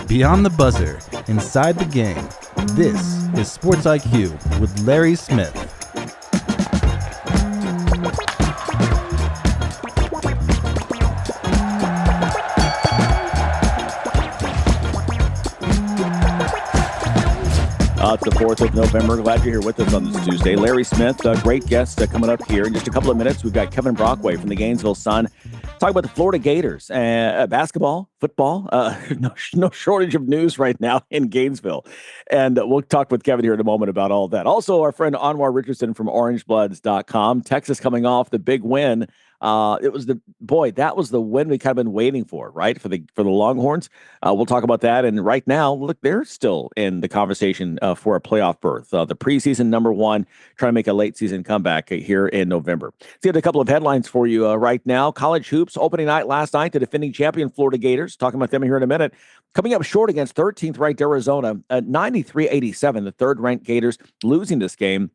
Beyond the buzzer, inside the game, this is SportsIQ with Larry Smith. It's the 4th of November. Glad you're here with us on this Tuesday. Larry Smith, great guest coming up here. In just a couple of minutes, we've got Kevin Brockway from the Gainesville Sun. Talk about the Florida Gators, basketball, football, no shortage of news right now in Gainesville. And we'll talk with Kevin here in a moment about all that. Also, our friend Anwar Richardson from orangebloods.com. Texas coming off the big win. That was the win we kind of been waiting for, right? For the Longhorns. We'll talk about that. And right now, look, they're still in the conversation for a playoff berth. The preseason number one, trying to make a late season comeback here in November. Let's get a couple of headlines for you right now. College hoops opening night last night. The defending champion Florida Gators. Talking about them here in a minute. Coming up short against 13th ranked Arizona at 93-87. The third ranked Gators losing this game.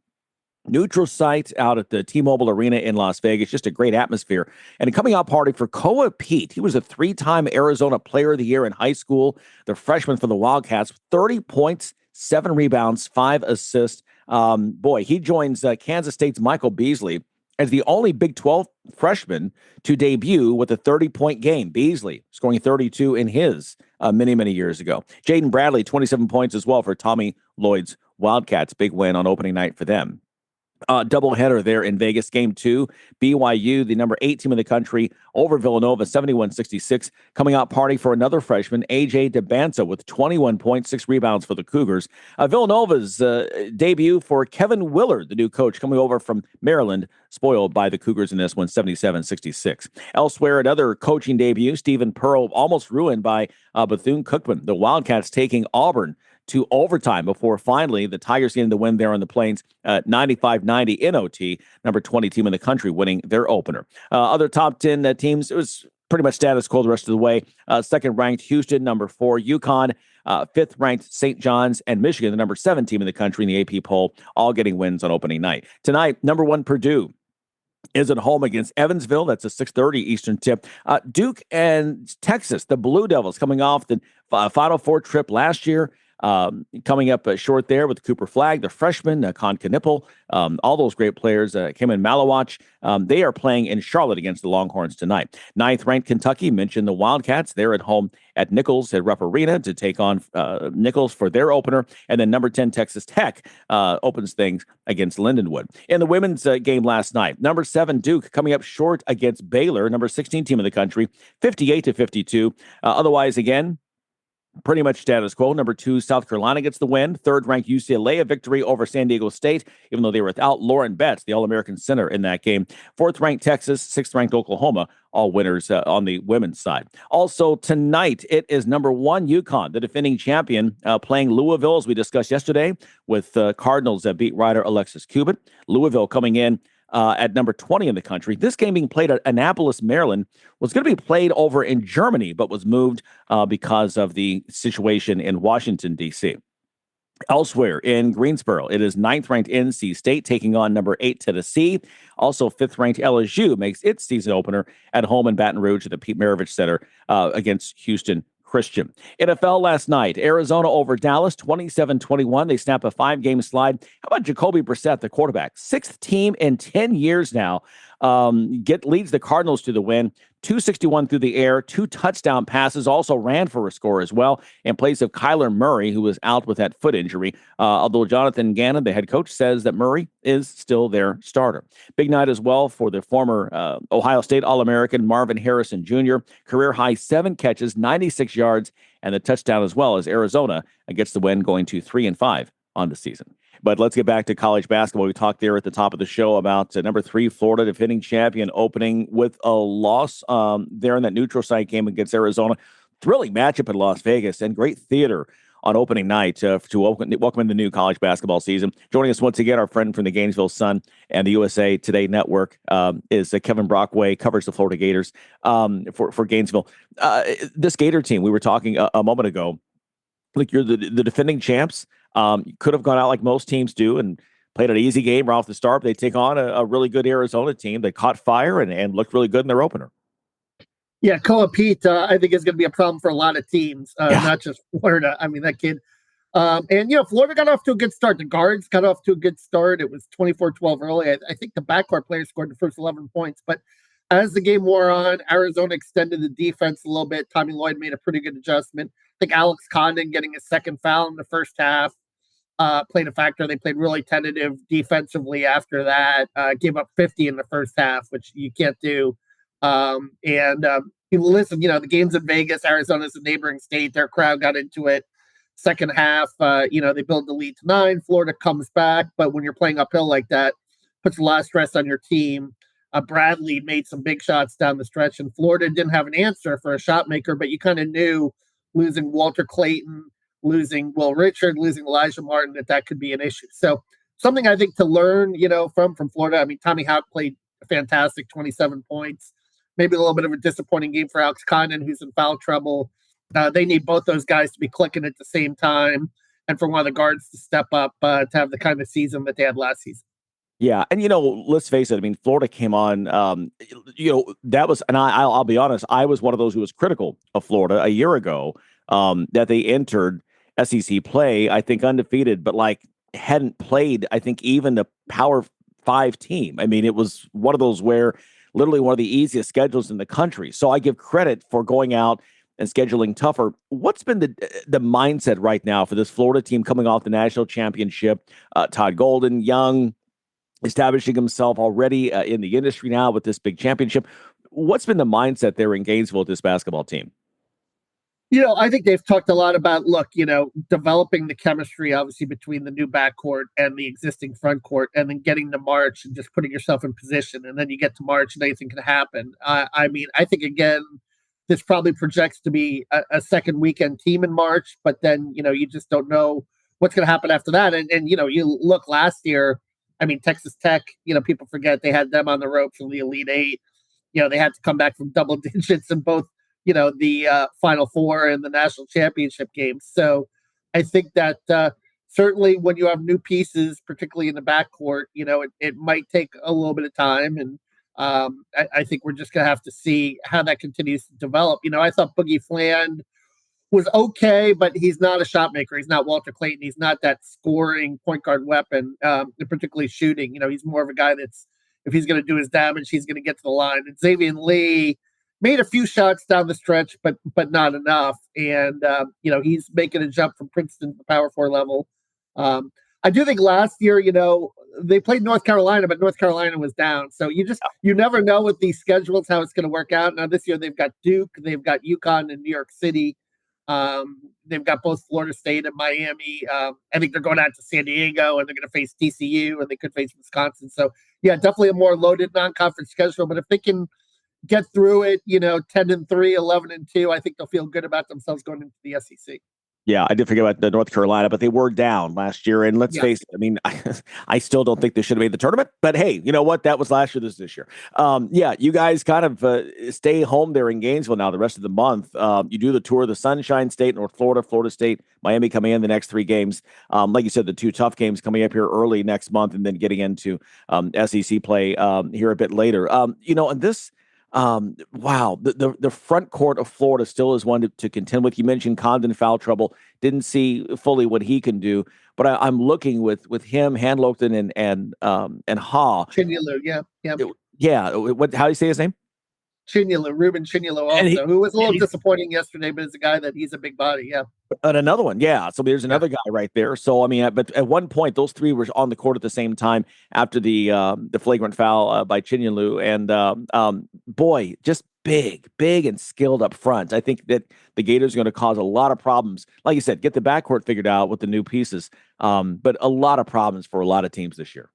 Neutral site out at the T-Mobile Arena in Las Vegas. Just a great atmosphere. And a coming out party for Koa Pete. He was a 3-time Arizona Player of the Year in high school. The freshman for the Wildcats, 30 points, 7 rebounds, 5 assists. He joins Kansas State's Michael Beasley as the only Big 12 freshman to debut with a 30-point game. Beasley scoring 32 in his many years ago. Jaden Bradley, 27 points as well for Tommy Lloyd's Wildcats. Big win on opening night for them. Doubleheader there in Vegas. Game 2, BYU, the number 8 team in the country, over Villanova, 71-66. Coming out party for another freshman, A.J. DeBanza, with 21 points, 6 rebounds for the Cougars. Villanova's debut for Kevin Willard, the new coach, coming over from Maryland, spoiled by the Cougars in this one, 77-66. Elsewhere, another coaching debut, Stephen Pearl, almost ruined by Bethune-Cookman. The Wildcats taking Auburn to overtime before finally the Tigers getting the win there on the Plains, 95-90 in OT, number 20 team in the country winning their opener. Other top 10 teams, it was pretty much status quo the rest of the way. Second-ranked Houston, number 4, UConn, fifth-ranked St. John's, and Michigan, the number 7 team in the country in the AP poll, all getting wins on opening night. Tonight, number 1 Purdue is at home against Evansville. That's a 6:30 Eastern tip. Duke and Texas, the Blue Devils, coming off the Final Four trip last year. Coming up short there with Cooper Flagg, the freshman, Con Knipple, all those great players came in Malawach. They are playing in Charlotte against the Longhorns tonight. 9th-ranked Kentucky, mentioned the Wildcats. They're at home at Nichols at Rupp Arena to take on Nichols for their opener. And then number 10, Texas Tech, opens things against Lindenwood. In the women's game last night, number 7, Duke, coming up short against Baylor, number 16 team in the country, 58-52. Otherwise, again, pretty much status quo. Number 2, South Carolina gets the win. 3rd-ranked UCLA, a victory over San Diego State, even though they were without Lauren Betts, the All-American center in that game. 4th-ranked Texas, 6th-ranked Oklahoma, all winners on the women's side. Also tonight, it is number 1 UConn, the defending champion, playing Louisville, as we discussed yesterday, with Cardinals beat writer Alexis Cuban. Louisville coming in at number 20 in the country. This game being played at Annapolis, Maryland, was going to be played over in Germany, but was moved because of the situation in Washington, D.C. Elsewhere in Greensboro, it is 9th-ranked NC State taking on number 8 Tennessee. Also, 5th-ranked LSU makes its season opener at home in Baton Rouge at the Pete Maravich Center against Houston Christian. NFL last night, Arizona over Dallas, 27-21. They snap a 5-game slide. How about Jacoby Brissett, the quarterback? 6th team in 10 years now. Leads the Cardinals to the win. 261 through the air, 2 touchdown passes, also ran for a score as well, in place of Kyler Murray, who was out with that foot injury. Although Jonathan Gannon, the head coach, says that Murray is still their starter. Big night as well for the former Ohio State All-American Marvin Harrison Jr. Career high 7 catches, 96 yards, and the touchdown as well as Arizona gets the win, going to 3-5 on the season. But let's get back to college basketball. We talked there at the top of the show about number 3, Florida, defending champion, opening with a loss there in that neutral site game against Arizona. Thrilling matchup in Las Vegas and great theater on opening night to welcome in the new college basketball season. Joining us once again, our friend from the Gainesville Sun and the USA Today Network is Kevin Brockway, covers the Florida Gators for Gainesville. This Gator team, we were talking a moment ago, like you're the defending champs. Could have gone out like most teams do and played an easy game right off the start. They take on a really good Arizona team that caught fire and looked really good in their opener. Yeah, Koa Pete, I think is going to be a problem for a lot of teams, not just Florida. I mean, that kid. Florida got off to a good start. The guards got off to a good start. It was 24-12 early. I think the backcourt players scored the first 11 points. But as the game wore on, Arizona extended the defense a little bit. Tommy Lloyd made a pretty good adjustment. I think Alex Condon getting his second foul in the first half played a factor. They played really tentative defensively after that, gave up 50 in the first half, which you can't do. Listen, the game's in Vegas. Arizona's a neighboring state. Their crowd got into it. Second half, they build the lead to 9. Florida comes back, but when you're playing uphill like that, puts a lot of stress on your team. Bradley made some big shots down the stretch, and Florida didn't have an answer for a shot maker, but you kind of knew losing Walter Clayton, losing Will Richard, losing Elijah Martin, that could be an issue. So something I think to learn, from Florida. I mean, Tommy Houck played a fantastic 27 points. Maybe a little bit of a disappointing game for Alex Condon, who's in foul trouble. They need both those guys to be clicking at the same time, and for one of the guards to step up to have the kind of season that they had last season. Yeah, and let's face it. I mean, Florida came on. That was, and I'll be honest. I was one of those who was critical of Florida a year ago. That they entered SEC play, I think undefeated, but hadn't played. I think even the Power 5 team. I mean, it was one of those where literally one of the easiest schedules in the country. So I give credit for going out and scheduling tougher. What's been the mindset right now for this Florida team coming off the national championship? Todd Golden, young, establishing himself already in the industry now with this big championship. What's been the mindset there in Gainesville with this basketball team? I think they've talked a lot about, developing the chemistry, obviously, between the new backcourt and the existing front court, and then getting to March and just putting yourself in position. And then you get to March and anything can happen. I think, again, this probably projects to be a second weekend team in March, but then, you just don't know what's going to happen after that. And you look last year, Texas Tech, people forget they had them on the ropes in the Elite Eight. They had to come back from double digits in both, the Final Four and the national championship games. So I think that certainly when you have new pieces, particularly in the backcourt, it might take a little bit of time. And I think we're just going to have to see how that continues to develop. I thought Boogie Fland was okay, but he's not a shot maker. He's not Walter Clayton. He's not that scoring point guard weapon, particularly shooting. He's more of a guy that's, if he's going to do his damage, he's going to get to the line. And Xavier Lee made a few shots down the stretch, but not enough. And, he's making a jump from Princeton to the Power 4 level. I do think last year, they played North Carolina, but North Carolina was down. So you never know with these schedules how it's going to work out. Now this year they've got Duke, they've got UConn and New York City. They've got both Florida State and Miami. I think they're going out to San Diego, and they're going to face TCU, and they could face Wisconsin. So yeah, definitely a more loaded non-conference schedule. But if they can get through it, 10-3, 11-2, I think they'll feel good about themselves going into the SEC. Yeah, I did forget about the North Carolina, but they were down last year. And let's face it, I still don't think they should have made the tournament. But hey, you know what? That was last year. This is this year. You guys kind of stay home there in Gainesville now the rest of the month. You do the tour of the Sunshine State, North Florida, Florida State, Miami coming in the next 3 games. Like you said, the 2 tough games coming up here early next month, and then getting into SEC play here a bit later. And this. Wow, the front court of Florida still is one to contend with. You mentioned Condon foul trouble. Didn't see fully what he can do, but I'm looking with him, Handlogten and Ha. Chinyelu, How do you say his name? Chinyelu, Ruben Chinyelu, also, who was a little disappointing yesterday, but is a guy that he's a big body, yeah. And another one, yeah. So there's another guy right there. So but at one point, those 3 were on the court at the same time after the flagrant foul by Chinyelu, and boy, just big and skilled up front. I think that the Gators are going to cause a lot of problems. Like you said, get the backcourt figured out with the new pieces, but a lot of problems for a lot of teams this year.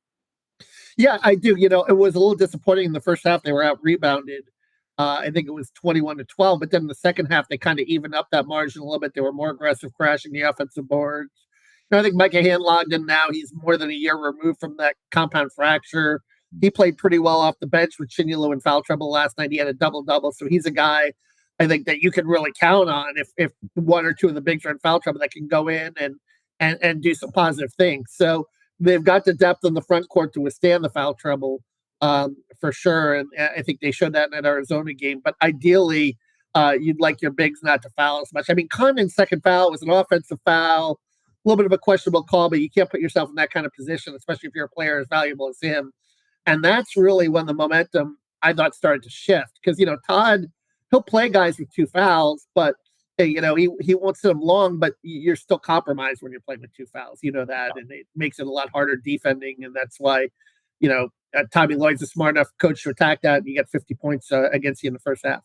Yeah, I do. It was a little disappointing in the first half. They were out rebounded. I think it was 21-12, but then in the second half, they kind of evened up that margin a little bit. They were more aggressive, crashing the offensive boards. I think Micah Handlogten now, he's more than a year removed from that compound fracture. He played pretty well off the bench with Chinyelu in foul trouble last night. He had a double-double, so he's a guy I think that you can really count on if 1 or 2 of the bigs are in foul trouble that can go in and do some positive things. So they've got the depth in the front court to withstand the foul trouble. for sure. And I think they showed that in that Arizona game. But ideally, you'd like your bigs not to foul as much. I mean, Condon's second foul was an offensive foul, a little bit of a questionable call, but you can't put yourself in that kind of position, especially if you're a player as valuable as him. And that's really when the momentum, I thought, started to shift. Because, Todd, he'll play guys with two fouls, but, he won't sit them long, but you're still compromised when you're playing with two fouls. You know that, and it makes it a lot harder defending. And that's why, Tommy Lloyd's a smart enough coach to attack that, and you get 50 points against you in the first half.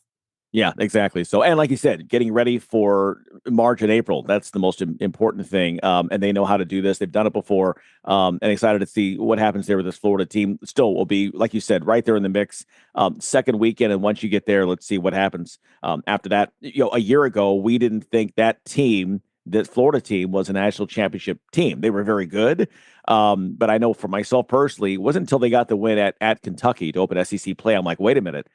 Yeah, exactly. So, and like you said, getting ready for March and April, that's the most important thing. And they know how to do this. They've done it before. And excited to see what happens there with this Florida team. Still will be, like you said, right there in the mix. Second weekend. And once you get there, let's see what happens. After that, a year ago, we didn't think that team, that Florida team, was a national championship team. They were very good. But I know for myself personally, it wasn't until they got the win at Kentucky to open SEC play. I'm like, wait a minute.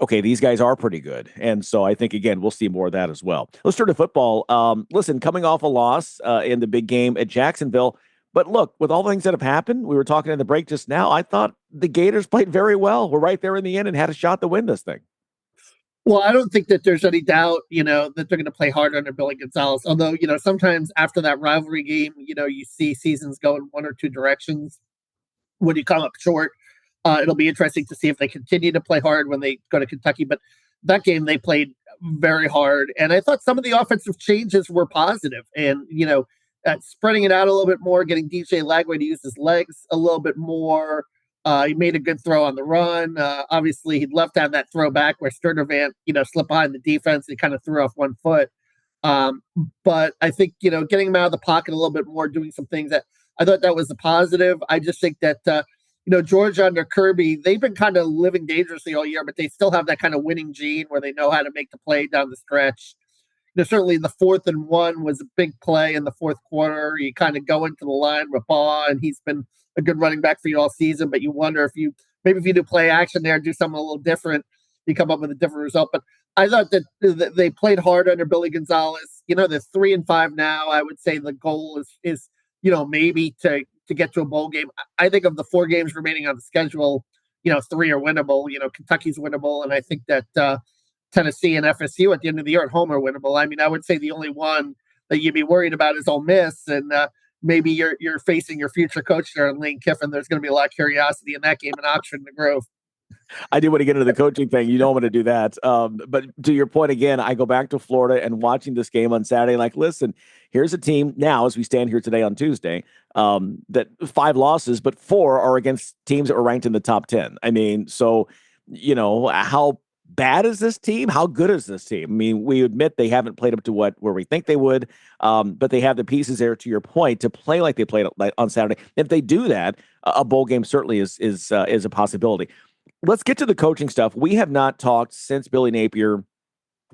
Okay, these guys are pretty good. And so I think, again, we'll see more of that as well. Let's turn to football. Listen, coming off a loss in the big game at Jacksonville. But look, with all the things that have happened, we were talking in the break just now, I thought the Gators played very well. We're right there in the end and had a shot to win this thing. Well, I don't think that there's any doubt, that they're going to play hard under Billy Gonzalez. Although, sometimes after that rivalry game, you see seasons go in one or two directions. When you come up short, it'll be interesting to see if they continue to play hard when they go to Kentucky. But that game, they played very hard. And I thought some of the offensive changes were positive. And, spreading it out a little bit more, getting DJ Lagway to use his legs a little bit more. He made a good throw on the run. Obviously, he'd left out that throw back where Sturdivant, slipped behind the defense. He kind of threw off one foot. But I think, getting him out of the pocket a little bit more, doing some things that I thought that was a positive. I just think that, Georgia under Kirby, they've been kind of living dangerously all year, but they still have that kind of winning gene where they know how to make the play down the stretch. Certainly the 4th and 1 was a big play in the fourth quarter. You kind of go into the line with Baugh, and he's been a good running back for you all season, but you wonder if you do play action there, do something a little different, you come up with a different result. But I thought that they played hard under Billy Gonzalez. They're 3-5 now. I would say the goal is maybe to get to a bowl game. I think of the 4 games remaining on the schedule, 3 are winnable. Kentucky's winnable, and I think that Tennessee and FSU at the end of the year at home are winnable. I mean, I would say the only one that you'd be worried about is Ole Miss, and maybe you're facing your future coach there, Lane Kiffin. There's going to be a lot of curiosity in that game in Oxford and the Grove. I do want to get into the coaching thing. I'm going to do that. But to your point, again, I go back to Florida and watching this game on Saturday, like, listen, here's a team now as we stand here today on Tuesday, that 5 losses, but 4 are against teams that were ranked in the top 10. I mean, so, how bad is this team? How good is this team? I mean, we admit they haven't played up to where we think they would, but they have the pieces there, to your point, to play like they played on Saturday. If they do that, a bowl game certainly is a possibility. Let's get to the coaching stuff. We have not talked since Billy Napier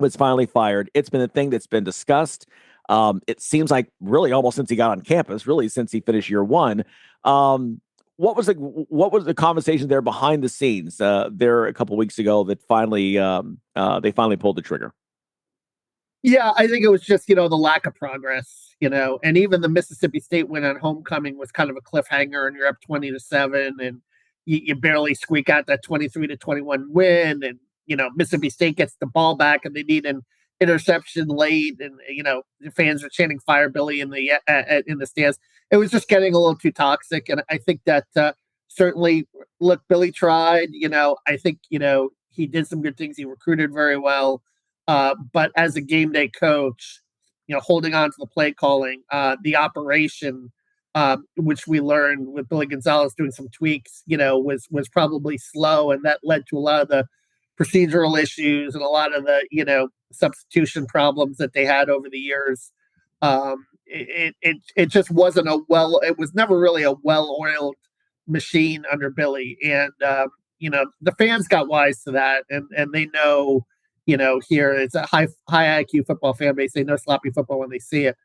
was finally fired. It's been a thing that's been discussed. It seems like really almost since he got on campus, really since he finished year 1. What was the conversation there behind the scenes there a couple of weeks ago that finally they finally pulled the trigger? Yeah, I think it was just, the lack of progress, and even the Mississippi State win on homecoming was kind of a cliffhanger, and you're up 20-7, and you barely squeak out that 23-21 win. And, Mississippi State gets the ball back and they need an interception late. And, the fans are chanting "Fire Billy" in the stands. It was just getting a little too toxic. And I think that certainly, look, Billy tried, I think, he did some good things. He recruited very well. But as a game day coach, holding on to the play calling, the operation, which we learned with Billy Gonzalez doing some tweaks, was probably slow. And that led to a lot of the procedural issues and a lot of the, substitution problems that they had over the years. It just wasn't it was never really a well-oiled machine under Billy. And, the fans got wise to that, and they know, here it's a high IQ football fan base. They know sloppy football when they see it.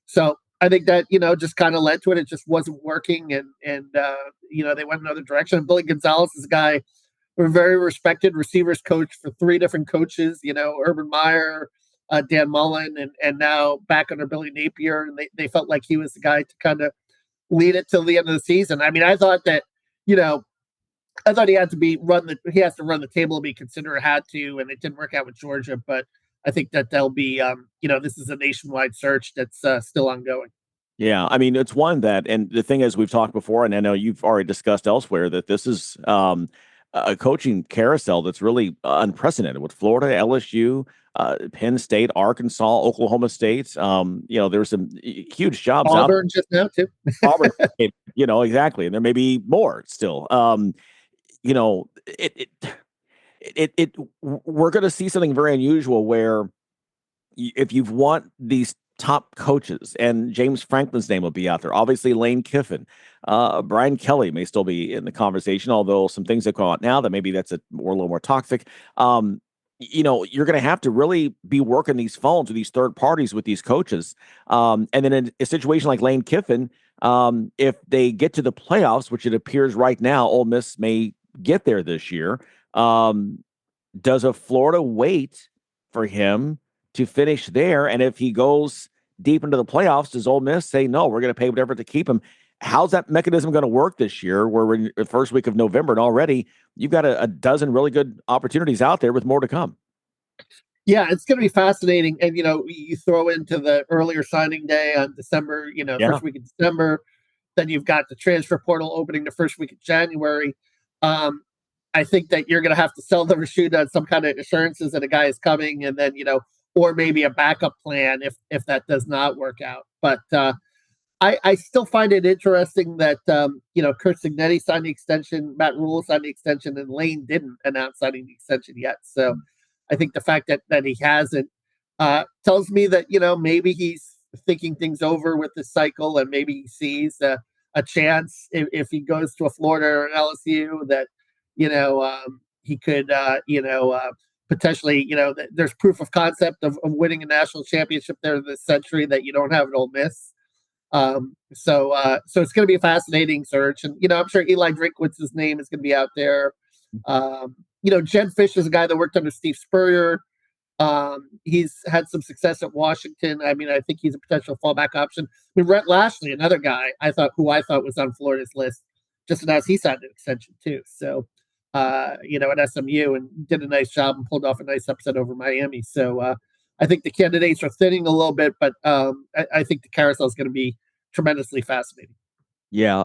So I think that, just kind of led to it. It just wasn't working. And they went another direction. Billy Gonzalez is a guy, a very respected receivers coach for 3 different coaches, Urban Meyer, Dan Mullen, and now back under Billy Napier. And they felt like he was the guy to kind of lead it till the end of the season. I mean, I thought that, I thought he has to run the table to be considered, had to, and it didn't work out with Georgia. But I think that there'll be, this is a nationwide search that's still ongoing. Yeah, I mean, it's one that, and the thing is, we've talked before, and I know you've already discussed elsewhere that this is a coaching carousel that's really unprecedented with Florida, LSU, Penn State, Arkansas, Oklahoma State. There's some huge jobs out there. Auburn just now too. Auburn, exactly, and there may be more still. We're going to see something very unusual where if you want these top coaches, and James Franklin's name will be out there. Obviously, Lane Kiffin, Brian Kelly may still be in the conversation, although some things have come out now that maybe that's a little more toxic. You're going to have to really be working these phones with these third parties with these coaches. And then in a situation like Lane Kiffin, if they get to the playoffs, which it appears right now, Ole Miss may get there this year. Does a Florida wait for him to finish there? And if he goes deep into the playoffs, does Ole Miss say, no, we're going to pay whatever to keep him? How's that mechanism going to work this year where we're in the first week of November and already you've got a dozen really good opportunities out there with more to come? Yeah, it's going to be fascinating. And, you throw into the earlier signing day on December, first week of December, then you've got the transfer portal opening the first week of January. I think that you're going to have to sell the Rashuda on some kind of assurances that a guy is coming, and then, or maybe a backup plan if that does not work out. But I still find it interesting that, Curt Cignetti signed the extension, Matt Rule signed the extension, and Lane didn't announce signing the extension yet. So I think the fact that he hasn't tells me that, maybe he's thinking things over with this cycle, and maybe he sees a chance if he goes to a Florida or an LSU that, he could, potentially, there's proof of concept of winning a national championship there this century that you don't have at Ole Miss. So it's going to be a fascinating search. And, I'm sure Eli Drinkwitz's name is going to be out there. Jedd Fisch is a guy that worked under Steve Spurrier. He's had some success at Washington. I mean, I think he's a potential fallback option. I mean, Rhett Lashley, another guy who I thought was on Florida's list, just announced he signed an extension too. So, at SMU, and did a nice job and pulled off a nice upset over Miami. So I think the candidates are thinning a little bit, but I think the carousel is going to be tremendously fascinating. Yeah.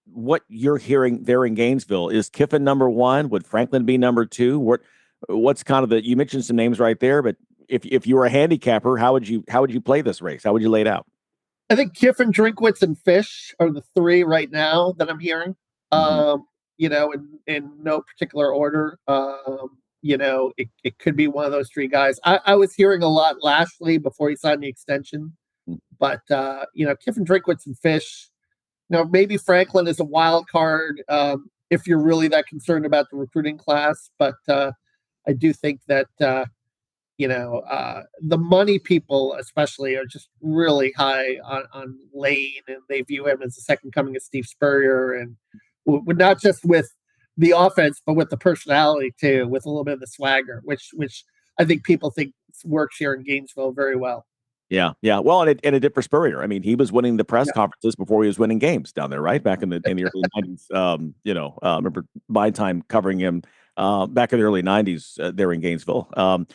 What you're hearing there in Gainesville, is Kiffin number one? Would Franklin be number two? What's kind of you mentioned some names right there, but if you were a handicapper, how would you play this race? How would you lay it out? I think Kiffin, Drinkwitz, and Fisch are the three right now that I'm hearing. Mm-hmm. In no particular order. It could be one of those three guys. I was hearing a lot Lashley before he signed the extension, but Kiffin, Drinkwitz, and Fisch. Maybe Franklin is a wild card if you're really that concerned about the recruiting class. But I do think that the money people especially are just really high on Lane, and they view him as the second coming of Steve Spurrier, and not just with the offense, but with the personality too, with a little bit of the swagger, which I think people think works here in Gainesville very well. Yeah. Well, and it did for Spurrier. I mean, he was winning the press conferences before he was winning games down there, right? Back in the early 90s. Remember my time covering him back in the early 90s there in Gainesville.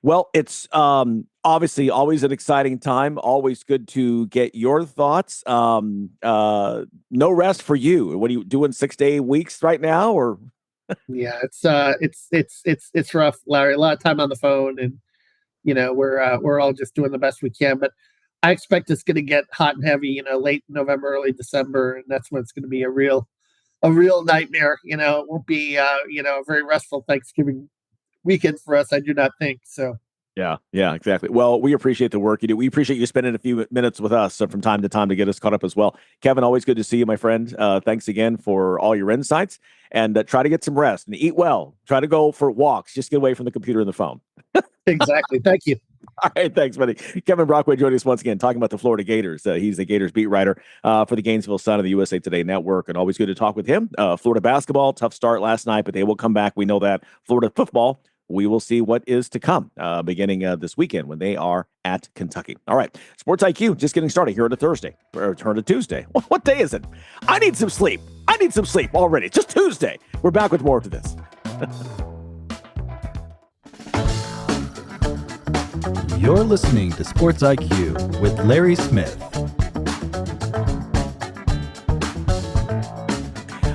Well, it's obviously always an exciting time. Always good to get your thoughts. No rest for you. What are you doing? 6-day weeks right now, or? Yeah, it's rough, Larry. A lot of time on the phone, and we're all just doing the best we can. But I expect it's going to get hot and heavy. Late November, early December, and that's when it's going to be a real nightmare. It won't be a very restful Thanksgiving weekend for us, I do not think so. Yeah, exactly. Well, we appreciate the work you do. We appreciate you spending a few minutes with us from time to time to get us caught up as well. Kevin, always good to see you, my friend. Thanks again for all your insights, and try to get some rest and eat well. Try to go for walks. Just get away from the computer and the phone. Exactly. Thank you. All right. Thanks, buddy. Kevin Brockway joining us once again, talking about the Florida Gators. He's the Gators beat writer for the Gainesville Sun of the USA Today Network, and always good to talk with him. Florida basketball, tough start last night, but they will come back. We know that. Florida football, we will see what is to come beginning this weekend when they are at Kentucky. All right. Sports IQ just getting started here on a Thursday. Return to Tuesday. What day is it? I need some sleep. I need some sleep already. It's just Tuesday. We're back with more after this. You're listening to Sports IQ with Larry Smith.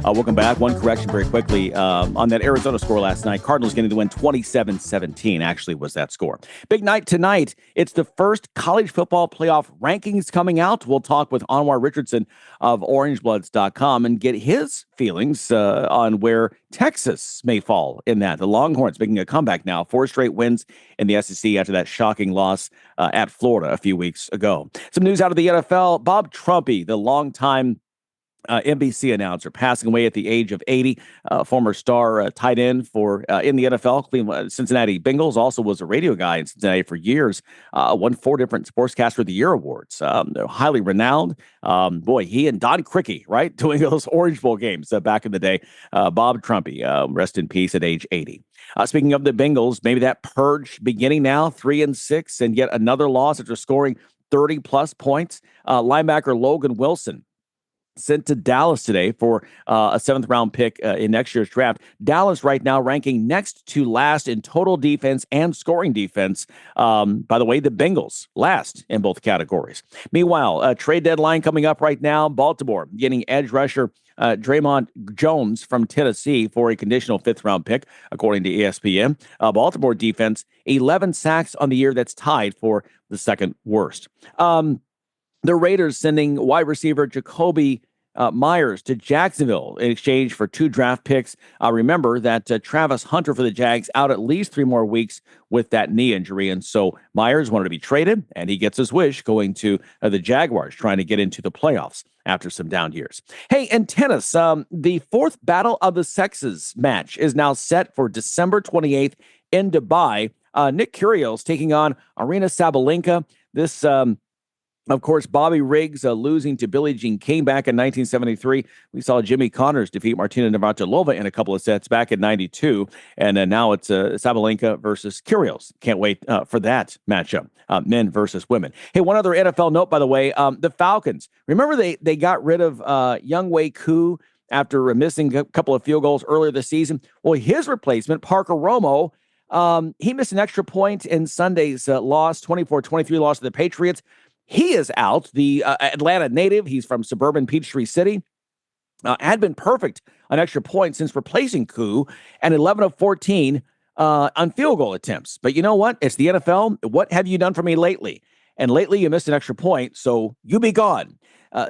Welcome back. One correction very quickly. On that Arizona score last night, Cardinals getting the win 27-17 actually was that score. Big night tonight. It's the first college football playoff rankings coming out. We'll talk with Anwar Richardson of orangebloods.com and get his feelings on where Texas may fall in that. The Longhorns making a comeback now, 4 straight wins in the SEC after that shocking loss at Florida a few weeks ago. Some news out of the NFL. Bob Trumpy, the longtime NBC announcer, passing away at the age of 80, former star tight end for in the NFL, Cleveland, Cincinnati Bengals, also was a radio guy in Cincinnati for years, won 4 different Sportscaster of the Year awards. They're highly renowned. Boy, he and Don Criqui, right, doing those Orange Bowl games back in the day. Bob Trumpy, rest in peace at age 80. Speaking of the Bengals, maybe that purge beginning now, 3-6, and yet another loss after scoring 30-plus points. Linebacker Logan Wilson sent to Dallas today for a 7th-round pick in next year's draft. Dallas right now ranking next to last in total defense and scoring defense. By the way, the Bengals last in both categories. Meanwhile, a trade deadline coming up right now. Baltimore getting edge rusher Draymond Jones from Tennessee for a conditional 5th-round pick, according to ESPN. Baltimore defense, 11 sacks on the year. That's tied for the second worst. The Raiders sending wide receiver Jacoby Myers to Jacksonville in exchange for 2 draft picks. Remember that Travis Hunter for the Jags out at least 3 more weeks with that knee injury. And so Myers wanted to be traded, and he gets his wish going to the Jaguars, trying to get into the playoffs after some down years. Hey, in tennis, the 4th Battle of the Sexes match is now set for December 28th in Dubai. Nick Kyrgios taking on Aryna Sabalenka. This of course, Bobby Riggs losing to Billie Jean King back in 1973. We saw Jimmy Connors defeat Martina Navratilova in a couple of sets back in 92. And now it's Sabalenka versus Kyrgios. Can't wait for that matchup, men versus women. Hey, one other NFL note, by the way, the Falcons. Remember they got rid of Younghoe Koo after missing a couple of field goals earlier this season? Well, his replacement, Parker Romo, he missed an extra point in Sunday's loss, 24-23 loss to the Patriots. He is out. The Atlanta native, he's from suburban Peachtree City, had been perfect on extra points since replacing Koo, and 11 of 14 on field goal attempts. But you know what? It's the NFL. What have you done for me lately? And lately you missed an extra point, so you be gone.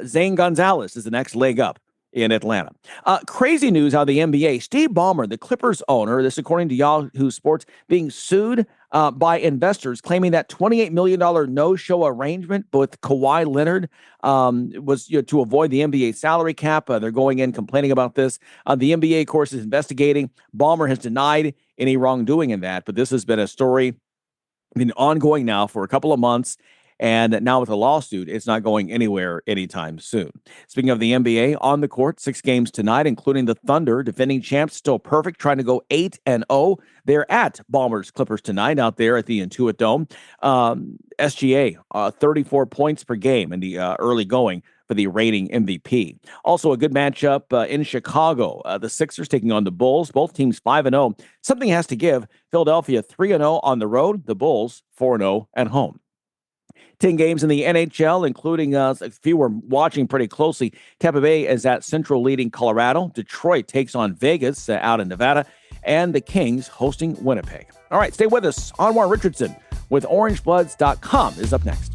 Zane Gonzalez is the next leg up in Atlanta. Crazy news out of the NBA. Steve Ballmer, the Clippers owner, this according to Yahoo Sports, being sued by investors, claiming that $28 million no-show arrangement with Kawhi Leonard was to avoid the NBA salary cap. They're going in complaining about this. The NBA, of course, is investigating. Ballmer has denied any wrongdoing in that, but this has been a story been ongoing now for a couple of months. And now with a lawsuit, it's not going anywhere anytime soon. Speaking of the NBA, on the court, 6 games tonight, including the Thunder, defending champs, still perfect, trying to go 8-0. They're at Ballmer's Clippers tonight out there at the Intuit Dome. SGA, 34 points per game in the early going for the reigning MVP. Also a good matchup in Chicago. The Sixers taking on the Bulls, both teams 5-0. Something has to give. Philadelphia 3-0 on the road, the Bulls 4-0 at home. 10 games in the NHL, including if you were watching pretty closely, Tampa Bay is at Central leading Colorado. Detroit takes on Vegas out in Nevada, and the Kings hosting Winnipeg. All right, stay with us. Anwar Richardson with orangebloods.com is up next.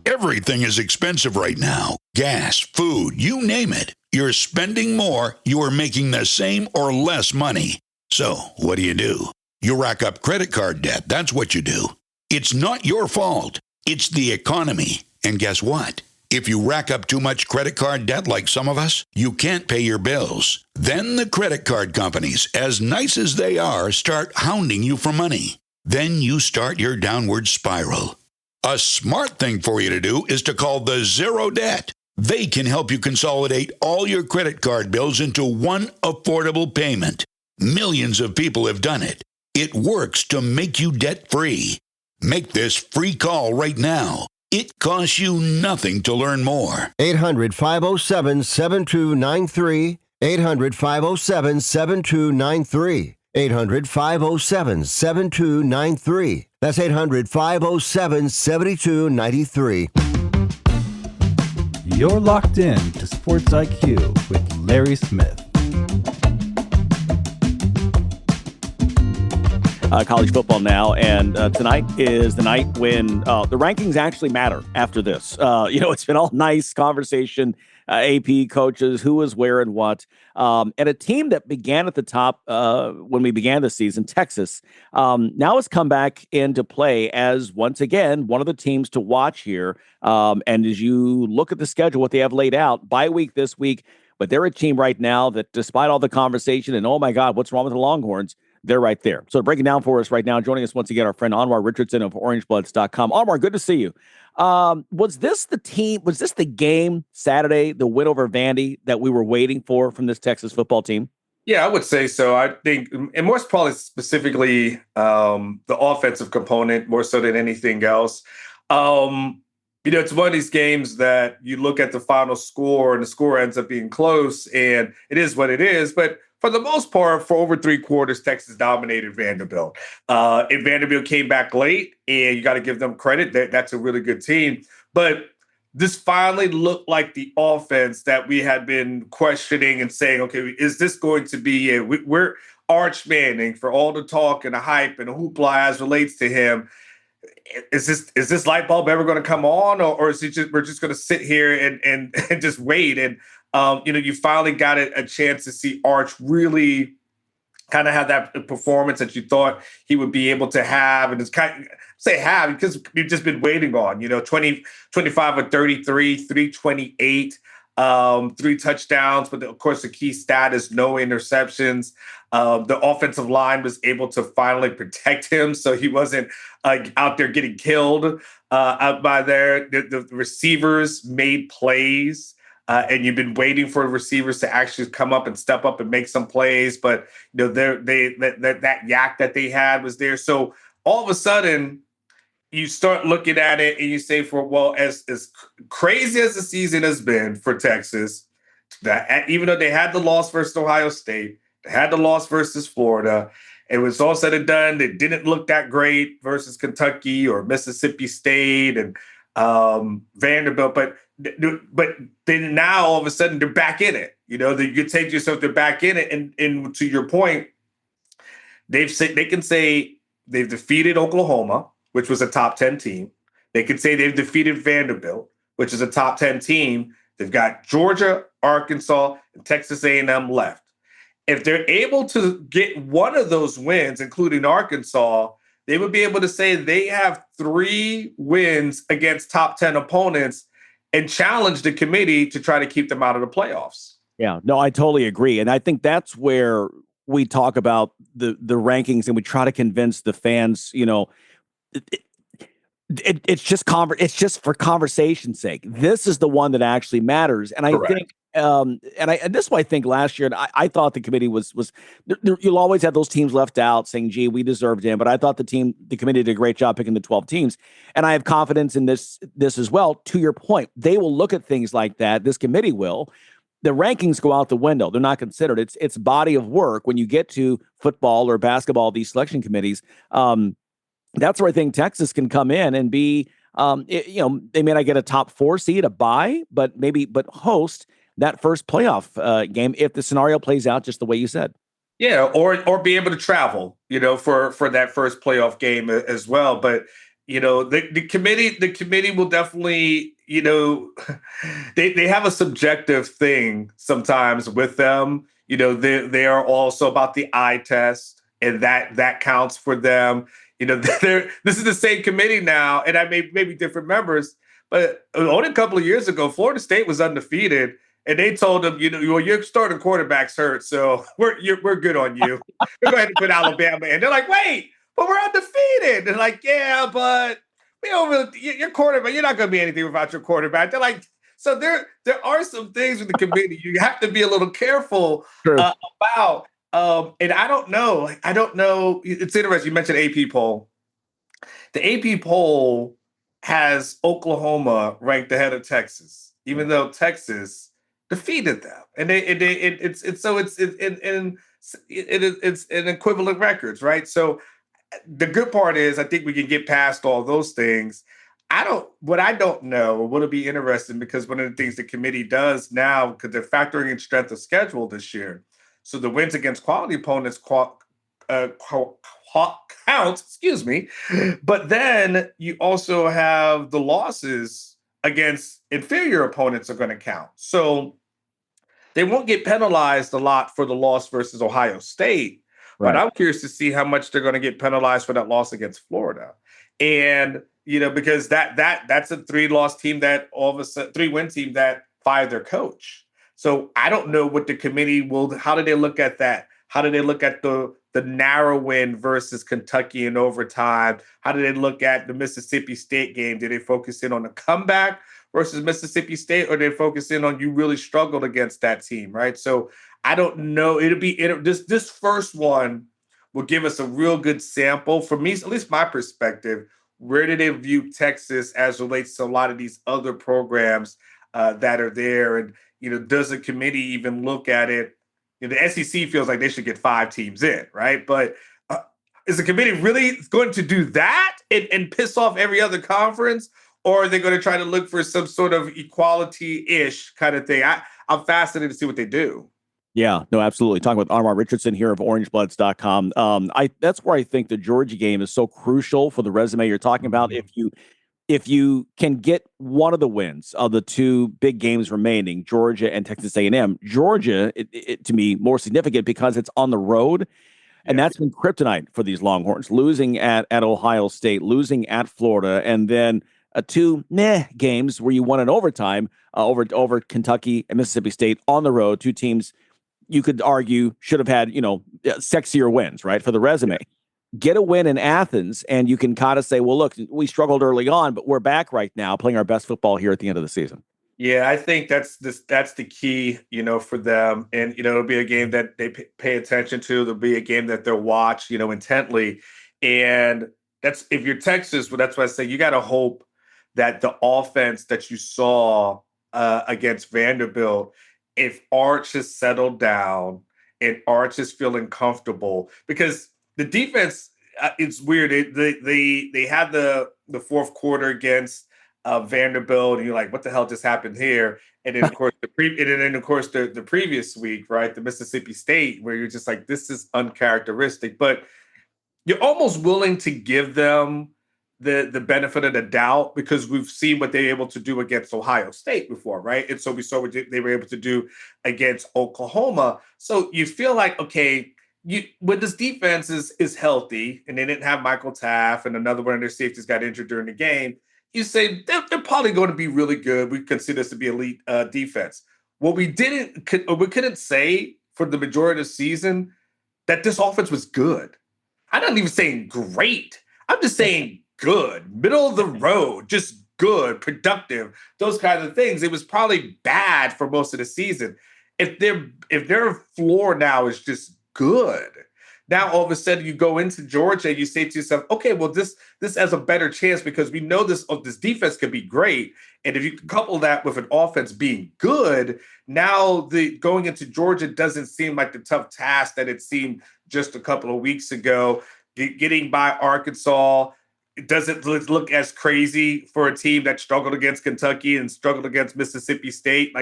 Everything is expensive right now. Gas, food, you name it. You're spending more, you are making the same or less money. So, what do? You rack up credit card debt. That's what you do. It's not your fault. It's the economy. And guess what? If you rack up too much credit card debt like some of us, you can't pay your bills. Then the credit card companies, as nice as they are, start hounding you for money. Then you start your downward spiral. A smart thing for you to do is to call the Zero Debt. They can help you consolidate all your credit card bills into one affordable payment. Millions of people have done it. It works to make you debt-free. Make this free call right now. It costs you nothing to learn more. 800-507-7293. 800-507-7293. 800-507-7293. That's 800-507-7293. You're locked in to Sports IQ with Larry Smith. College football now, and tonight is the night when the rankings actually matter after this. It's been all nice conversation, AP coaches, who is where and what. And a team that began at the top when we began the season, Texas, now has come back into play as, once again, one of the teams to watch here. And as you look at the schedule, what they have laid out, bye week this week, but they're a team right now that, despite all the conversation and, oh my God, what's wrong with the Longhorns, they're right there. So to break it down for us right now, joining us once again, our friend Anwar Richardson of OrangeBloods.com. Anwar, good to see you. Was this the game Saturday, the win over Vandy that we were waiting for from this Texas football team? Yeah, I would say so. I think, and more probably specifically the offensive component more so than anything else. It's one of these games that you look at the final score and the score ends up being close, and it is what it is. But for the most part, for over 3 quarters, Texas dominated Vanderbilt. And Vanderbilt came back late, and you got to give them credit. That's a really good team. But this finally looked like the offense that we had been questioning and saying, okay, is this going to be we're Arch Manning for all the talk and the hype and the hoopla as relates to him. Is this light bulb ever going to come on, or is it just we're just going to sit here and just wait? And you finally got a chance to see Arch really kind of have that performance that you thought he would be able to have, and it's kind of because you've just been waiting on 25 of 33, 328, 3 touchdowns, but of course the key stat is no interceptions. The offensive line was able to finally protect him, so he wasn't out there getting killed out by there. The receivers made plays, and you've been waiting for receivers to actually come up and step up and make some plays. But that yak that they had was there. So all of a sudden, you start looking at it and you say, as crazy as the season has been for Texas, that even though they had the loss versus Ohio State, they had the loss versus Florida, it was all said and done. It didn't look that great versus Kentucky or Mississippi State and Vanderbilt, but then now all of a sudden they're back in it. You take yourself, they're back in it, and to your point, they can say they've defeated Oklahoma, which was a top 10 team. They could say they've defeated Vanderbilt, which is a top 10 team. They've got Georgia, Arkansas, and Texas A&M left. If they're able to get one of those wins, including Arkansas, they would be able to say they have 3 wins against top 10 opponents and challenge the committee to try to keep them out of the playoffs. Yeah, no, I totally agree. And I think that's where we talk about the rankings and we try to convince the fans, it's just for conversation's sake. This is the one that actually matters. And I Correct. think, and this is why I think last year, and I thought the committee was you'll always have those teams left out saying, gee, we deserved him. But I thought the committee did a great job picking the 12 teams. And I have confidence in this as well. To your point, they will look at things like that. This committee will. The rankings go out the window. They're not considered. It's body of work. When you get to football or basketball, these selection committees, that's where I think Texas can come in and be, they may not get a top 4 seed, a bye, but host that first playoff game if the scenario plays out just the way you said. Yeah, or be able to travel, for that first playoff game as well. But the committee will definitely, they have a subjective thing sometimes with them. They are also about the eye test, and that counts for them. This is the same committee now, and I maybe different members, but only a couple of years ago, Florida State was undefeated, and they told them, your starting quarterback's hurt, so we're good on you. We're going to put Alabama in. They're like, wait, but we're undefeated. They're like, yeah, but we don't really, your quarterback, you're not going to be anything without your quarterback. They're like, so there are some things with the committee you have to be a little careful about. And I don't know. It's interesting. You mentioned AP poll. The AP poll has Oklahoma ranked ahead of Texas, even though Texas defeated them, and it's an equivalent records, right? So the good part is I think we can get past all those things. What I don't know, what'll be interesting, because one of the things the committee does now, because they're factoring in strength of schedule this year. So the wins against quality opponents counts, excuse me. But then you also have the losses against inferior opponents are going to count. So they won't get penalized a lot for the loss versus Ohio State. Right. But I'm curious to see how much they're going to get penalized for that loss against Florida. And, because that's a 3-loss team that all of a sudden 3-win team that fired their coach. So I don't know what the committee how do they look at that? How do they look at the narrow win versus Kentucky in overtime? How do they look at the Mississippi State game? Did they focus in on the comeback versus Mississippi State, or they focus in on you really struggled against that team, right? So I don't know. This first one will give us a real good sample for me, at least my perspective. Where do they view Texas as relates to a lot of these other programs that are there? And, does the committee even look at it? The SEC feels like they should get 5 teams in, right? But is the committee really going to do that and piss off every other conference? Or are they going to try to look for some sort of equality-ish kind of thing? I'm fascinated to see what they do. Yeah, no, absolutely. Talking with Anwar Richardson here of orangebloods.com. That's where I think the Georgia game is so crucial for the resume you're talking about. If you can get one of the wins of the 2 big games remaining, Georgia and Texas A&M, Georgia, to me, more significant because it's on the road. And that's been kryptonite for these Longhorns, losing at Ohio State, losing at Florida, and then 2 games where you won in overtime over Kentucky and Mississippi State on the road, 2 teams you could argue should have had, sexier wins, right, for the resume. Get a win in Athens, and you can kind of say, well, look, we struggled early on, but we're back right now playing our best football here at the end of the season. Yeah, I think that's the key, for them. And, it'll be a game that they pay attention to. There'll be a game that they'll watch, intently. And that's, if you're Texas, well, that's why I say you got to hope that the offense that you saw against Vanderbilt, if Arch has settled down and Arch is feeling comfortable, because the defense, it's weird. They had the fourth quarter against Vanderbilt, and you're like, what the hell just happened here? And then of course the previous week, right, the Mississippi State, where you're just like, this is uncharacteristic. But you're almost willing to give them the benefit of the doubt, because we've seen what they were able to do against Ohio State before, right? And so we saw what they were able to do against Oklahoma. So you feel like, okay, when this defense is healthy, and they didn't have Michael Taft, and another one of their safeties got injured during the game, you say they're probably going to be really good. We consider this to be elite defense. What we couldn't say for the majority of the season that this offense was good. I'm not even saying great. I'm just saying good, middle of the road, just good, productive, those kinds of things. It was probably bad for most of the season. If their floor now is just good, now all of a sudden you go into Georgia and you say to yourself, okay, well, this has a better chance, because we know this defense could be great. And if you couple that with an offense being good, now going into Georgia doesn't seem like the tough task that it seemed just a couple of weeks ago. Getting by Arkansas, it doesn't look as crazy for a team that struggled against Kentucky and struggled against Mississippi State,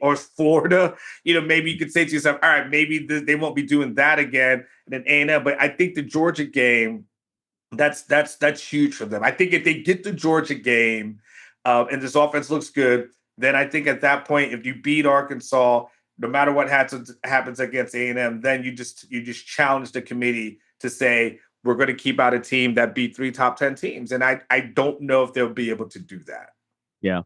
or Florida. Maybe you could say to yourself, all right, maybe they won't be doing that again. And then A&M, but I think the Georgia game, that's huge for them. I think if they get the Georgia game and this offense looks good, then I think at that point, if you beat Arkansas, no matter what happens against A&M, then you just challenge the committee to say, we're going to keep out a team that beat 3 top 10 teams. And I don't know if they'll be able to do that. Yeah.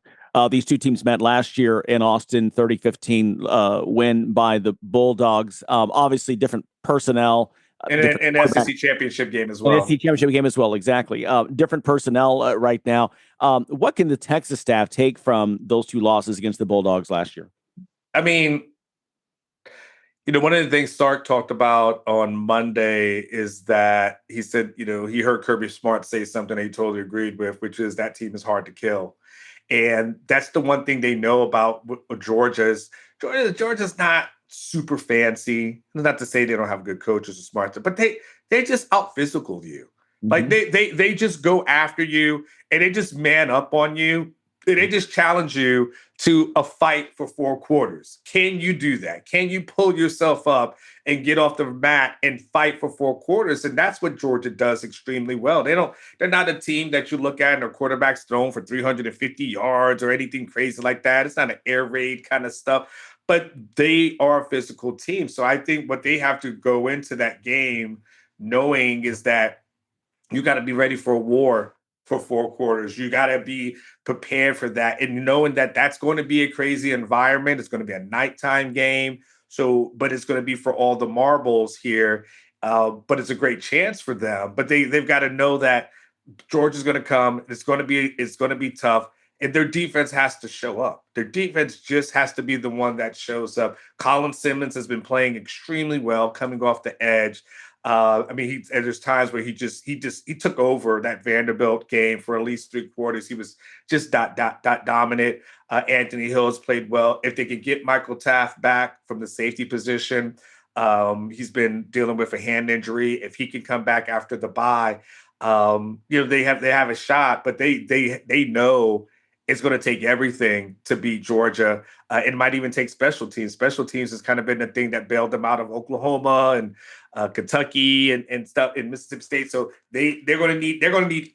These 2 teams met last year in Austin, 30-15 win by the Bulldogs. Obviously different personnel. And an SEC championship game as well. SEC championship game as well, exactly. Different personnel right now. What can the Texas staff take from those 2 losses against the Bulldogs last year? I mean, One of the things Stark talked about on Monday is that he said, he heard Kirby Smart say something that he totally agreed with, which is that team is hard to kill. And that's the one thing they know about Georgia is Georgia's not super fancy. Not to say they don't have good coaches or smart, but they just out physical you. Like they just go after you and they just man up on you. And they just challenge you to a fight for 4 quarters. Can you do that? Can you pull yourself up and get off the mat and fight for 4 quarters? And that's what Georgia does extremely well. They're not a team that you look at and their quarterback's thrown for 350 yards or anything crazy like that. It's not an air raid kind of stuff, but they are a physical team. So I think what they have to go into that game knowing is that you got to be ready for a war for 4 quarters. You got to be prepared for that. And knowing that that's going to be a crazy environment. It's going to be a nighttime game. But it's going to be for all the marbles here. But it's a great chance for them. But they've got to know that Georgia's going to come. It's going to be tough. And their defense has to show up. Their defense just has to be the one that shows up. Colin Simmons has been playing extremely well, coming off the edge. There's times where he took over that Vanderbilt game for at least 3 quarters. He was just dominant. Anthony Hill's played well. If they could get Michael Taft back from the safety position, he's been dealing with a hand injury. If he can come back after the bye, they have a shot. But they know it's going to take everything to beat Georgia. It might even take special teams. Special teams has kind of been the thing that bailed them out of Oklahoma and Kentucky and stuff in Mississippi State. So they're going to need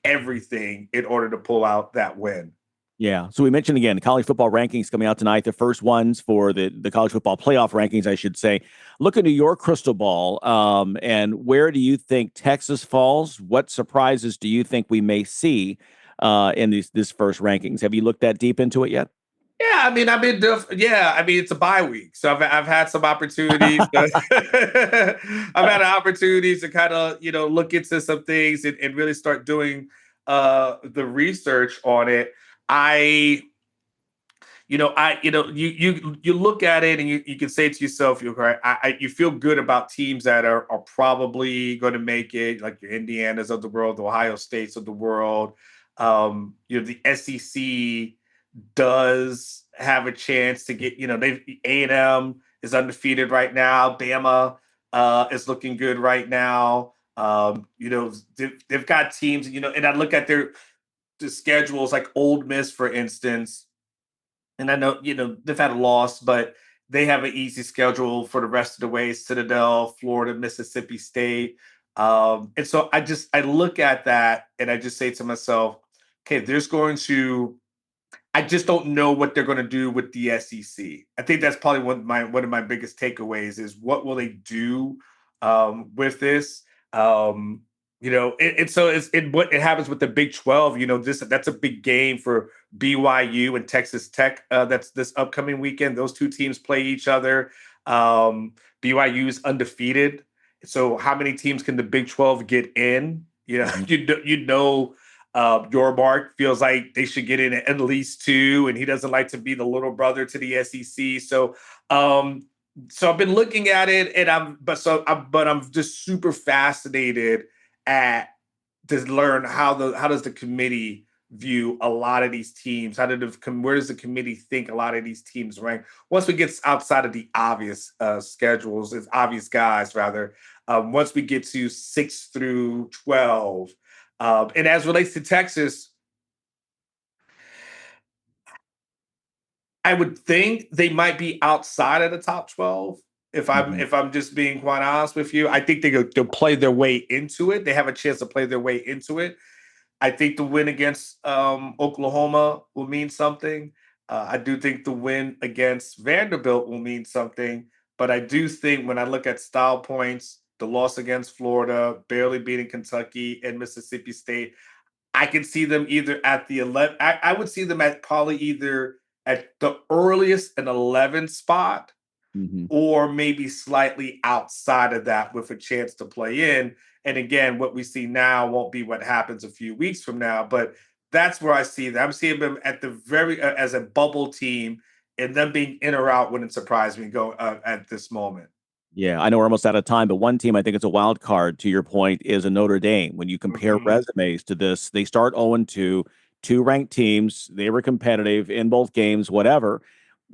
everything in order to pull out that win. Yeah. So we mentioned again, college football rankings coming out tonight, the first ones for the college football playoff rankings, I should say. Look into your crystal ball. And where do you think Texas falls? What surprises do you think we may see in this first rankings? Have you looked that deep into it yet? Yeah, it's a bye week, so I've had some opportunities. I've had opportunities to kind of look into some things and really start doing the research on it. You look at it and you can say to yourself, you feel good about teams that are probably going to make it, like your Indianas of the world, the Ohio States of the world. The SEC does have a chance to get, A&M is undefeated right now. Bama is looking good right now. They've got teams, and I look at the schedules like Ole Miss, for instance, and I know, they've had a loss, but they have an easy schedule for the rest of the way: Citadel, Florida, Mississippi State. And so I look at that and I just say to myself, okay, I just don't know what they're going to do with the SEC. I think that's probably one of my biggest takeaways is what will they do with this? So what happens with the Big 12. That's a big game for BYU and Texas Tech. That's this upcoming weekend. Those two teams play each other. BYU is undefeated. So how many teams can the Big 12 get in? Yormark feels like they should get in at least 2, and he doesn't like to be the little brother to the SEC. So I've been looking at it, and I'm just super fascinated to learn how does the committee view a lot of these teams? Where does the committee think a lot of these teams rank? Once we get outside of the obvious schedules, it's obvious guys rather. Once we get to 6 through 12. And as relates to Texas, I would think they might be outside of the top 12. If I'm just being quite honest with you, I think they'll play their way into it. They have a chance to play their way into it. I think the win against Oklahoma will mean something. I do think the win against Vanderbilt will mean something. But I do think when I look at style points, the loss against Florida, barely beating Kentucky and Mississippi State, I can see them either at the 11. I would see them at probably either at the earliest an 11 spot, or maybe slightly outside of that with a chance to play in. And again, what we see now won't be what happens a few weeks from now, but that's where I see them. I'm seeing them at the very as a bubble team, and them being in or out wouldn't surprise me at this moment. Yeah, I know we're almost out of time, but one team I think it's a wild card, to your point, is a Notre Dame. When you compare resumes to this, they start 0-2, two ranked teams. They were competitive in both games, whatever.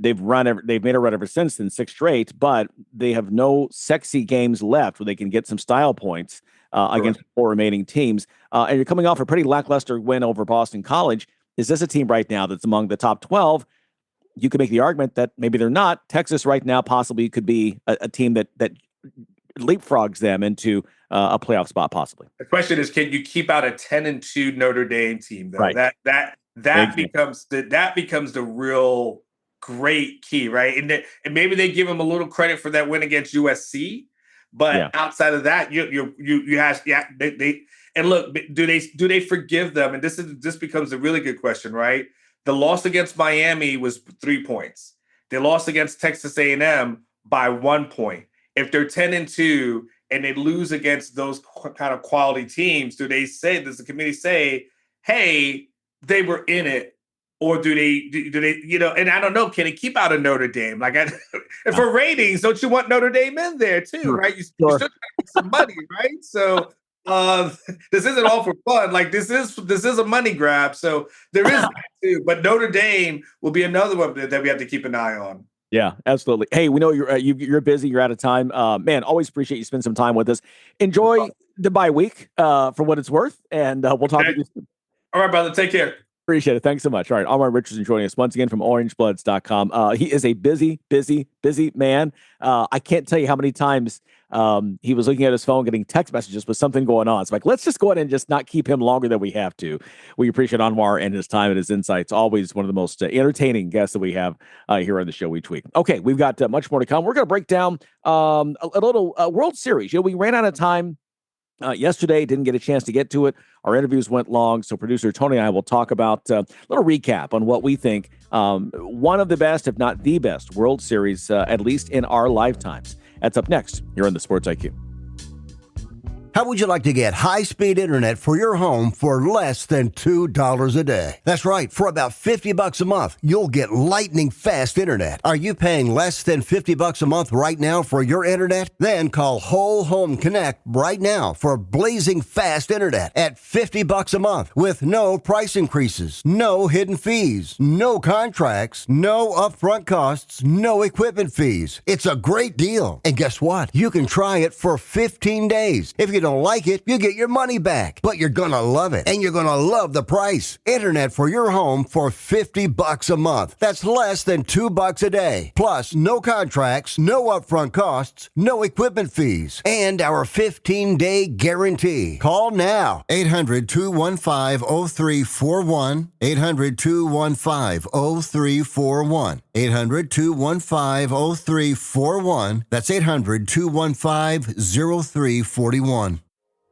They've made a run ever since then, 6 straight, but they have no sexy games left where they can get some style points against 4 remaining teams. And you're coming off a pretty lackluster win over Boston College. Is this a team right now that's among the top 12? You could make the argument that maybe they're not. Texas right now possibly could be a team that leapfrogs them into a playoff spot, possibly. The question is, can you keep out a 10-2 Notre Dame team? Though? Right. That becomes the real great key, right? And maybe they give them a little credit for that win against USC, but outside of that, they and look, do they forgive them? And this becomes a really good question, right? The loss against Miami was 3 points. They lost against Texas A&M by 1 point. If they're 10-2 and they lose against those kind of quality teams, does the committee say, hey, they were in it? Or do they, and I don't know, can it keep out of Notre Dame? And for ratings, don't you want Notre Dame in there too, right? You still trying to make some money, right? So this isn't all for fun. This is a money grab. So there is that too. But Notre Dame will be another one that we have to keep an eye on. Yeah, absolutely. Hey, we know you're busy. You're out of time. Man, always appreciate you spending some time with us. Enjoy the bye week for what it's worth, and we'll talk to you soon. All right, brother. Take care. Appreciate it. Thanks so much. All right. Anwar Richardson joining us once again from orangebloods.com. He is a busy man. I can't tell you how many times he was looking at his phone, getting text messages with something going on. So let's just go ahead and just not keep him longer than we have to. We appreciate Anwar and his time and his insights. Always one of the most entertaining guests that we have here on the show each week. Okay. We've got much more to come. We're going to break down a little World Series. We ran out of time yesterday, didn't get a chance to get to it. Our interviews went long, so producer Tony and I will talk about a little recap on what we think one of the best, if not the best, World Series, at least in our lifetimes. That's up next here on the Sports IQ. How would you like to get high-speed internet for your home for less than $2 a day? That's right. For about $50 a month, you'll get lightning fast internet. Are you paying less than $50 a month right now for your internet? Then call Whole Home Connect right now for blazing fast internet at $50 a month with no price increases, no hidden fees, no contracts, no upfront costs, no equipment fees. It's a great deal. And guess what? You can try it for 15 days. If you don't like it, you get your money back. But you're gonna love it, and you're gonna love the price. Internet for your home for $50 a month. That's less than $2 a day. Plus, no contracts, no upfront costs, no equipment fees, and our 15-day guarantee. Call now. 800-215-0341. 800-215-0341. 800-215-0341. That's 800-215-0341.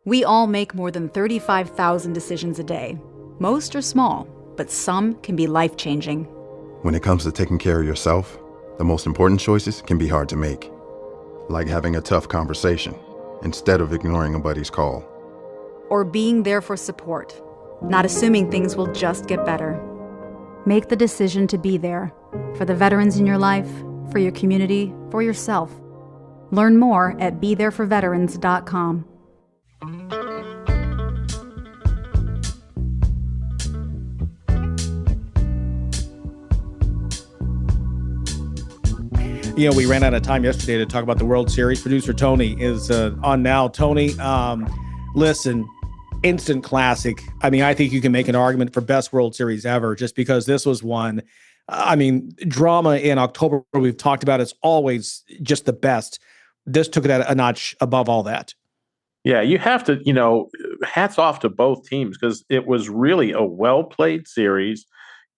We all make more than 35,000 decisions a day. Most are small, but some can be life-changing. When it comes to taking care of yourself, the most important choices can be hard to make. Like having a tough conversation instead of ignoring a buddy's call. Or being there for support, not assuming things will just get better. Make the decision to be there for the veterans in your life, for your community, for yourself. Learn more at BeThereForVeterans.com. We ran out of time yesterday to talk about the World Series. Producer Tony is on now. Tony, listen, instant classic. I mean, I think you can make an argument for best World Series ever just because this was one. I mean, drama in October we've talked about is always just the best. This took it a notch above all that. Yeah, you have to, hats off to both teams because it was really a well-played series.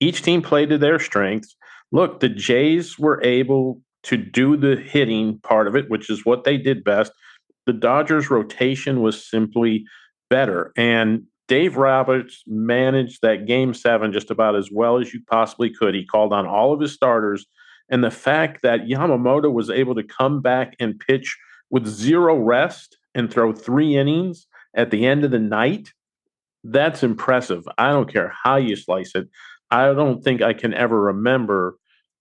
Each team played to their strengths. Look, the Jays were able to do the hitting part of it, which is what they did best. The Dodgers' rotation was simply better. And Dave Roberts managed that Game 7 just about as well as you possibly could. He called on all of his starters. And the fact that Yamamoto was able to come back and pitch with 0 rest and throw 3 innings at the end of the night, that's impressive. I don't care how you slice it. I don't think I can ever remember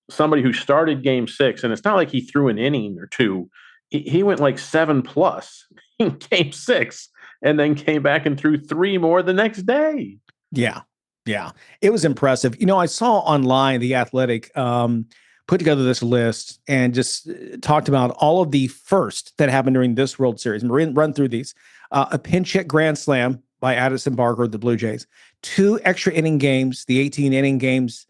somebody who started Game 6, and it's not like he threw an inning or two. he went like 7+ in game 6 and then came back and threw 3 more the next day. Yeah. Yeah. It was impressive. I saw online The Athletic put together this list and just talked about all of the first that happened during this World Series. And we're run through these. A pinch hit grand slam by Addison Barker of the Blue Jays. 2 extra inning games, the 18 innings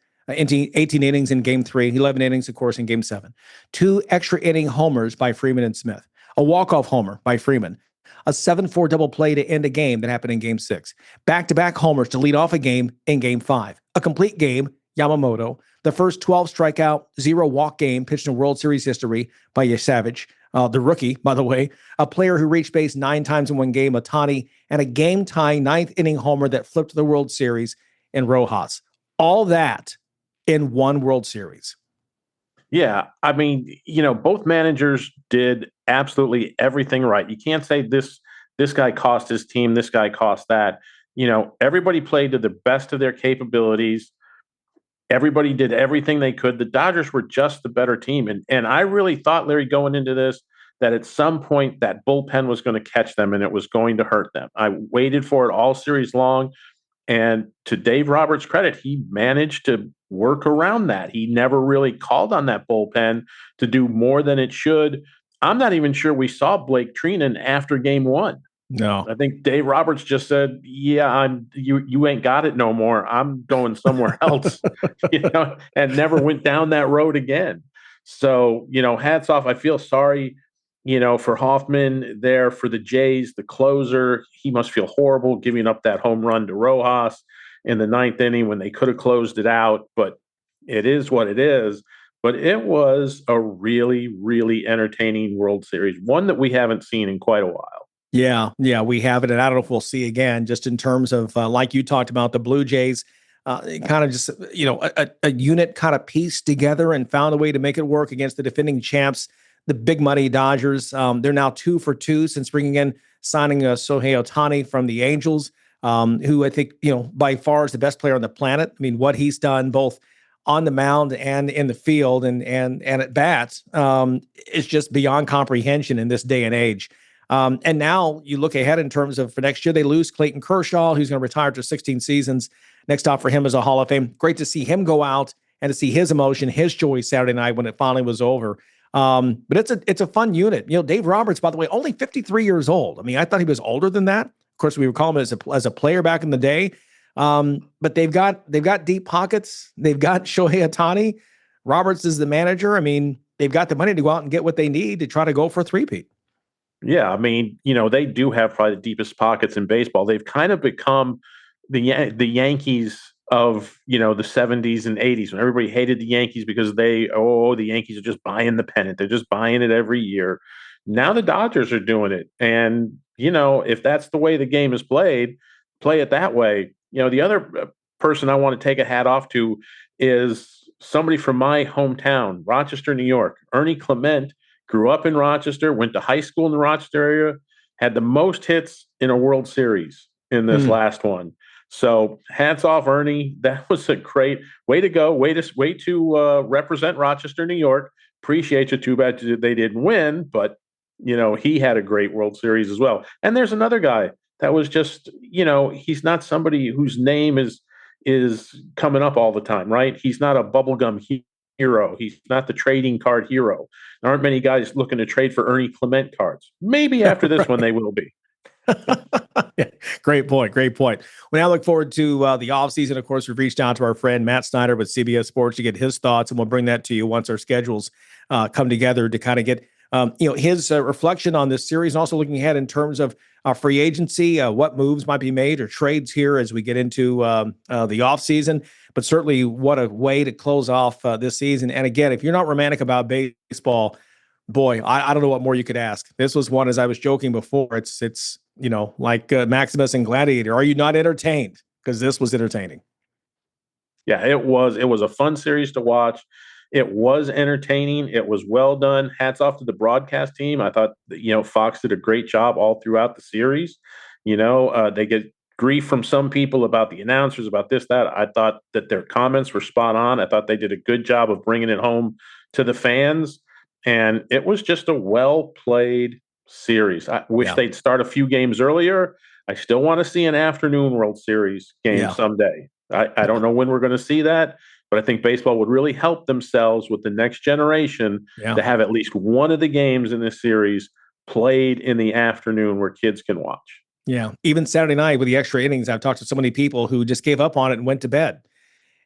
in game 3, 11 innings, of course, in game 7. 2 extra inning homers by Freeman and Smith. A walk-off homer by Freeman. A 7-4 double play to end a game that happened in game 6. Back-to-back homers to lead off a game in game 5. A complete game, Yamamoto. The first 12 strikeout, 0 walk game pitched in World Series history by Savage, the rookie, by the way. A player who reached base 9 times in one game, Ohtani, and a game-tying 9th inning homer that flipped the World Series in Rojas. All that in one World Series. Yeah, I mean, both managers did absolutely everything right. You can't say this guy cost his team, this guy cost that. Everybody played to the best of their capabilities. Everybody did everything they could. The Dodgers were just the better team. And I really thought, Larry, going into this, that at some point that bullpen was going to catch them and it was going to hurt them. I waited for it all series long. And to Dave Roberts' credit, he managed to work around that. He never really called on that bullpen to do more than it should. I'm not even sure we saw Blake Treinen after game 1. No, I think Dave Roberts just said, "Yeah, you ain't got it no more. I'm going somewhere else," and never went down that road again. So, hats off. I feel sorry, for Hoffman there for the Jays, the closer. He must feel horrible giving up that home run to Rojas in the 9th inning when they could have closed it out. But it is what it is. But it was a really, really entertaining World Series, one that we haven't seen in quite a while. Yeah, we have it. And I don't know if we'll see again, just in terms of, like you talked about, the Blue Jays, kind of just, a unit kind of pieced together and found a way to make it work against the defending champs, the big money Dodgers. They're now 2 for 2 since signing Shohei Ohtani from the Angels, who I think, by far is the best player on the planet. I mean, what he's done both on the mound and in the field and at bats is just beyond comprehension in this day and age. And now you look ahead in terms of for next year, they lose Clayton Kershaw, who's going to retire after 16 seasons. Next stop for him is a Hall of Fame. Great to see him go out and to see his emotion, his joy Saturday night when it finally was over. But it's a fun unit. Dave Roberts, by the way, only 53 years old. I mean, I thought he was older than that. Of course, we recall him as a player back in the day. But they've got deep pockets. They've got Shohei Ohtani. Roberts is the manager. I mean, they've got the money to go out and get what they need to try to go for a three-peat. Yeah, I mean, they do have probably the deepest pockets in baseball. They've kind of become the Yankees of, the 70s and 80s when everybody hated the Yankees because the Yankees are just buying the pennant. They're just buying it every year. Now the Dodgers are doing it. And, if that's the way the game is played, play it that way. The other person I want to take a hat off to is somebody from my hometown, Rochester, New York. Ernie Clement grew up in Rochester, went to high school in the Rochester area, had the most hits in a World Series in this last one. So hats off, Ernie. That was a great way to go. Way to represent Rochester, New York. Appreciate you. Too bad they didn't win, but he had a great World Series as well. And there's another guy that was just, he's not somebody whose name is coming up all the time, right? He's not a bubblegum hero. He's not the trading card hero. There aren't many guys looking to trade for Ernie Clement cards. Maybe after this one they will be. Great point. We now look forward to the offseason. Of course, we've reached out to our friend Matt Snyder with CBS Sports to get his thoughts, and we'll bring that to you once our schedules come together to kind of get his reflection on this series, and also looking ahead in terms of free agency, what moves might be made or trades here as we get into the offseason. But certainly what a way to close off this season. And again, if you're not romantic about baseball, boy, I don't know what more you could ask. This was one, as I was joking before, it's like Maximus and Gladiator. Are you not entertained? Because this was entertaining. Yeah, it was a fun series to watch. It was entertaining. It was well done. Hats off to the broadcast team. I thought, Fox did a great job all throughout the series. They get grief from some people about the announcers, about this, that. I thought that their comments were spot on. I thought they did a good job of bringing it home to the fans. and it was just a well-played series. I wish they'd start a few games earlier. I still want to see an afternoon World Series game someday. I don't know when we're going to see that, but I think baseball would really help themselves with the next generation to have at least one of the games in this series played in the afternoon where kids can watch. Yeah. Even Saturday night with the extra innings, I've talked to so many people who just gave up on it and went to bed.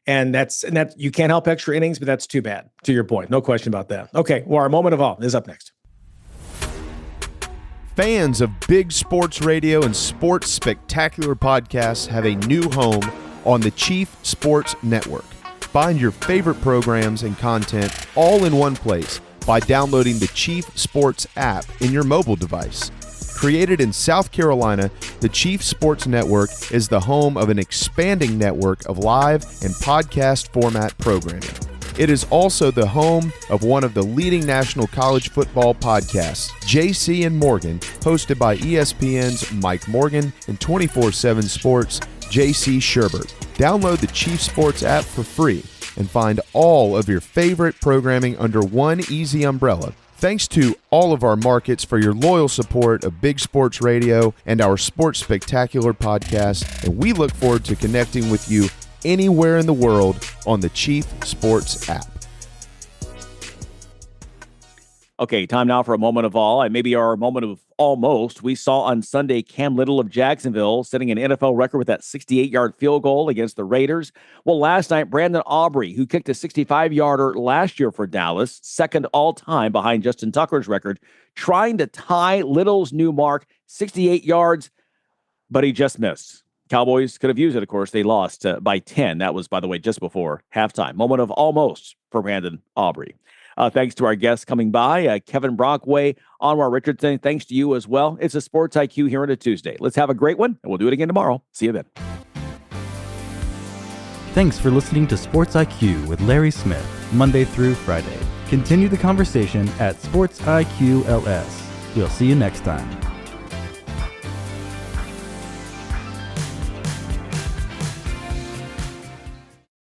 And that's you can't help extra innings, but that's too bad, to your point. No question about that. Okay, well, our moment of awe is up next. Fans of big sports radio and sports spectacular podcasts have a new home on the Chief Sports Network. Find your favorite programs and content all in one place by downloading the Chief Sports app in your mobile device. Created in South Carolina, the Chief Sports Network is the home of an expanding network of live and podcast format programming. It is also the home of one of the leading national college football podcasts, JC and Morgan, hosted by ESPN's Mike Morgan and 24/7 Sports' JC Sherbert. Download the Chief Sports app for free and find all of your favorite programming under one easy umbrella. Thanks to all of our markets for your loyal support of Big Sports Radio and our Sports Spectacular podcast, and we look forward to connecting with you anywhere in the world on the Chief Sports app. Okay, time now for a moment of awe, and maybe our moment of almost. We saw on Sunday Cam Little of Jacksonville setting an NFL record with that 68-yard field goal against the Raiders. Well, last night, Brandon Aubrey, who kicked a 65-yarder last year for Dallas, second all-time behind Justin Tucker's record, trying to tie Little's new mark, 68 yards, but he just missed. Cowboys could have used it, of course. They lost by 10. That was, by the way, just before halftime. Moment of almost for Brandon Aubrey. Thanks to our guests coming by, Kevin Brockway, Anwar Richardson. Thanks to you as well. It's a Sports IQ here on a Tuesday. Let's have a great one, and we'll do it again tomorrow. See you then. Thanks for listening to Sports IQ with Larry Smith, Monday through Friday. Continue the conversation at SportsIQ LS. We'll see you next time.